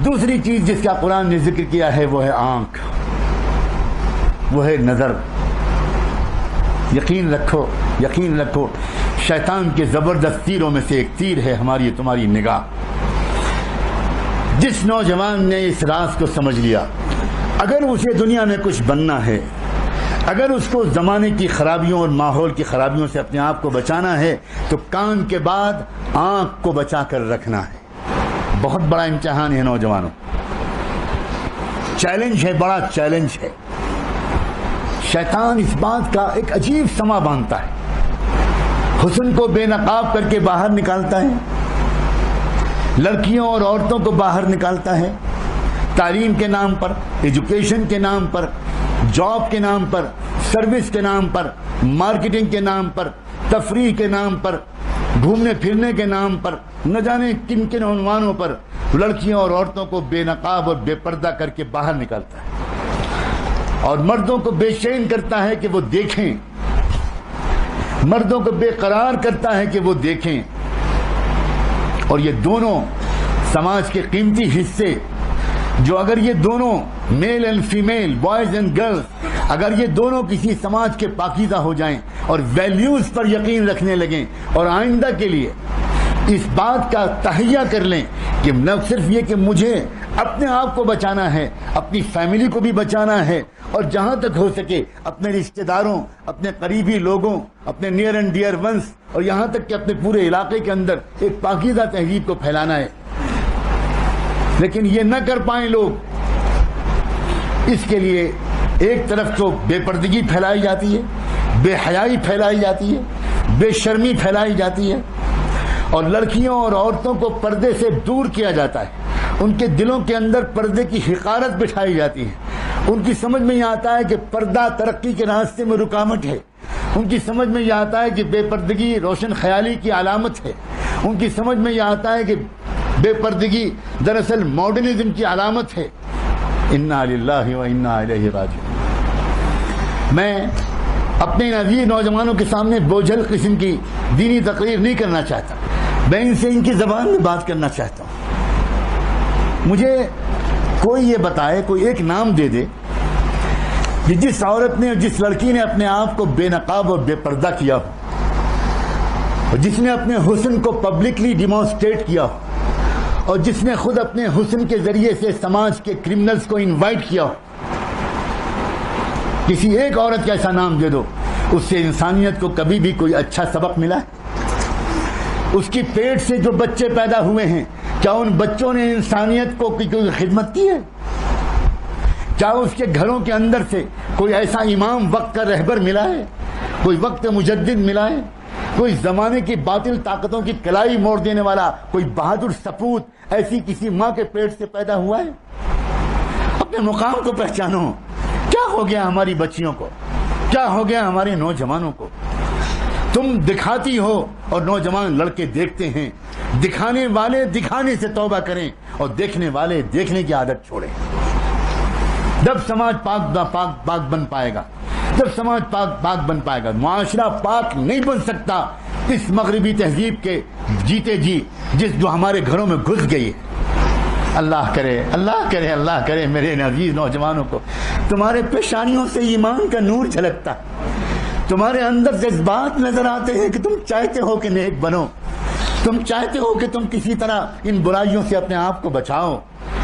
دوسری چیز جس کا قرآن نے ذکر کیا ہے وہ ہے آنکھ، وہ ہے نظر۔ یقین رکھو شیطان کے زبردست تیروں میں سے ایک تیر ہے ہماری تمہاری نگاہ۔ جس نوجوان نے اس راز کو سمجھ لیا، اگر اسے دنیا میں کچھ بننا ہے، اگر اس کو زمانے کی خرابیوں اور ماحول کی خرابیوں سے اپنے آپ کو بچانا ہے تو کان کے بعد آنکھ کو بچا کر رکھنا ہے۔ بہت بڑا امتحان ہے نوجوانوں، چیلنج ہے، بڑا چیلنج ہے۔ شیطان اس بات کا ایک عجیب سما باندھتا ہے، حسن کو بے نقاب کر کے باہر نکالتا ہے، لڑکیوں اور عورتوں کو باہر نکالتا ہے، تعلیم کے نام پر، ایجوکیشن کے نام پر، جاب کے نام پر، سروس کے نام پر، مارکیٹنگ کے نام پر، تفریح کے نام پر، گھومنے پھرنے کے نام پر، نہ جانے کن کن عنوانوں پر لڑکیوں اور عورتوں کو بے نقاب اور بے پردہ کر کے باہر نکالتا ہے، اور مردوں کو بے چین کرتا ہے کہ وہ دیکھیں، مردوں کو بے قرار کرتا ہے کہ وہ دیکھیں۔ اور یہ دونوں سماج کے قیمتی حصے جو اگر یہ دونوں male and female, boys and girls, اگر یہ دونوں کسی سماج کے پاکیزہ ہو جائیں اور ویلیوز پر یقین رکھنے لگیں اور آئندہ کے لیے اس بات کا تہیہ کر لیں کہ نہ صرف یہ کہ مجھے اپنے آپ کو بچانا ہے، اپنی فیملی کو بھی بچانا ہے، اور جہاں تک ہو سکے اپنے رشتہ داروں، اپنے قریبی لوگوں، اپنے نیئر اینڈ ڈیئر ونس، اور یہاں تک کہ اپنے پورے علاقے کے اندر ایک پاکیزہ تہذیب کو پھیلانا ہے، لیکن یہ نہ کر پائیں لوگ، اس کے لیے ایک طرف تو بے پردگی پھیلائی جاتی ہے، بے حیائی پھیلائی جاتی ہے، بے شرمی پھیلائی جاتی ہے، اور لڑکیوں اور عورتوں کو پردے سے دور کیا جاتا ہے، ان کے دلوں کے اندر پردے کی حقارت بٹھائی جاتی ہے، ان کی سمجھ میں یہ آتا ہے کہ پردہ ترقی کے راستے میں رکاوٹ ہے، ان کی سمجھ میں یہ آتا ہے کہ بے پردگی روشن خیالی کی علامت ہے، ان کی سمجھ میں یہ آتا ہے کہ بے پردگی دراصل ماڈرنزم کی علامت ہے۔ انا للہ و انا الیہ راجعون۔ میں اپنے عزیز نوجوانوں کے سامنے بوجھل قسم کی دینی تقریر نہیں کرنا چاہتا، میں ان سے ان کی زبان میں بات کرنا چاہتا ہوں۔ مجھے کوئی یہ بتائے، کوئی ایک نام دے دے کہ جس عورت نے، جس لڑکی نے اپنے آپ کو بے نقاب اور بے پردہ کیا ہو، اور جس نے اپنے حسن کو پبلکلی ڈیمانسٹریٹ کیا ہو، اور جس نے خود اپنے حسن کے ذریعے سے سماج کے کرمنلز کو انوائٹ کیا ہو، کسی ایک عورت کا ایسا نام دے دو، اس سے انسانیت کو کبھی بھی کوئی اچھا سبق ملا ہے؟ اس کی پیٹ سے جو بچے پیدا ہوئے ہیں، کیا ان بچوں نے انسانیت کو کوئی خدمت کی ہے؟ کیا اس کے گھروں کے اندر سے کوئی ایسا امام وقت کا رہبر ملا ہے، کوئی وقت مجدد ملا ہے، کوئی زمانے کی باطل طاقتوں کی کلائی موڑ دینے والا کوئی بہادر سپوت ایسی کسی ماں کے پیٹ سے پیدا ہوا ہے؟ اپنے مقام کو پہچانو۔ کیا ہو گیا ہماری بچیوں کو، کیا ہو گیا ہمارے نوجوانوں کو؟ تم دکھاتی ہو اور نوجوان لڑکے دیکھتے ہیں، دکھانے والے دکھانے سے توبہ کریں اور دیکھنے والے دیکھنے کی عادت چھوڑیں۔ جب سماج پاک بن پائے گا، جب سماج پاک بن پائے گا، معاشرہ پاک نہیں بن سکتا اس مغربی تہذیب کے جیتے جی جو ہمارے گھروں میں گھس گئی ہے۔ اللہ کرے اللہ کرے اللہ کرے میرے عزیز نوجوانوں کو تمہارے پیشانیوں سے ایمان کا نور جھلکتا، تمہارے اندر جذبات نظر آتے ہیں کہ تم چاہتے ہو کہ نیک بنو، تم چاہتے ہو کہ تم کسی طرح ان برائیوں سے اپنے آپ کو بچاؤ،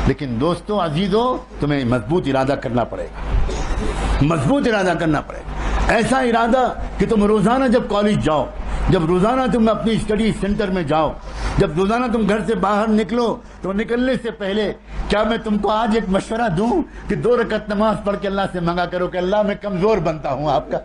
لیکن دوستو عزیزو تمہیں مضبوط ارادہ کرنا پڑے گا، مضبوط ارادہ کرنا پڑے گا، ایسا ارادہ کہ تم روزانہ جب کالج جاؤ، جب روزانہ تم اپنی اسٹڈی سینٹر میں جاؤ، جب روزانہ تم گھر سے باہر نکلو تو نکلنے سے پہلے کیا میں تم کو آج ایک مشورہ دوں کہ 2 رکعت نماز پڑھ کے اللہ سے منگا کرو کہ اللہ میں کمزور بنتا ہوں آپ کا،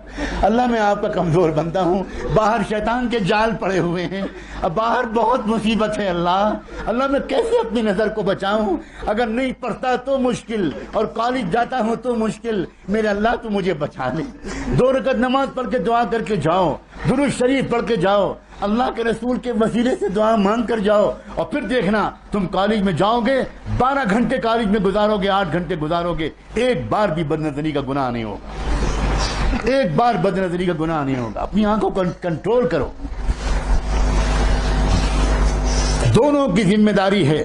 اللہ میں آپ کا کمزور بنتا ہوں، باہر شیطان کے جال پڑے ہوئے ہیں، اب باہر بہت مصیبت ہے، اللہ میں کیسے اپنی نظر کو بچاؤں؟ اگر نہیں پڑھتا تو مشکل، اور کالج جاتا ہوں تو مشکل، میرے اللہ تو مجھے بچا لے۔ 2 رکعت نماز پڑھ کے دعا کر کے جاؤ، درود شریف پڑھ کے جاؤ، اللہ کے رسول کے وسیلے سے دعا مانگ کر جاؤ، اور پھر دیکھنا تم کالج میں جاؤ گے، 12 گھنٹے کالج میں گزارو گے، 8 گھنٹے گزارو گے، ایک بار بھی بدنظری کا گناہ نہیں ہوگا، ایک بار بدنظری کا گناہ نہیں ہوگا۔ اپنی آنکھوں کو کنٹرول کرو۔ دونوں کی ذمہ داری ہے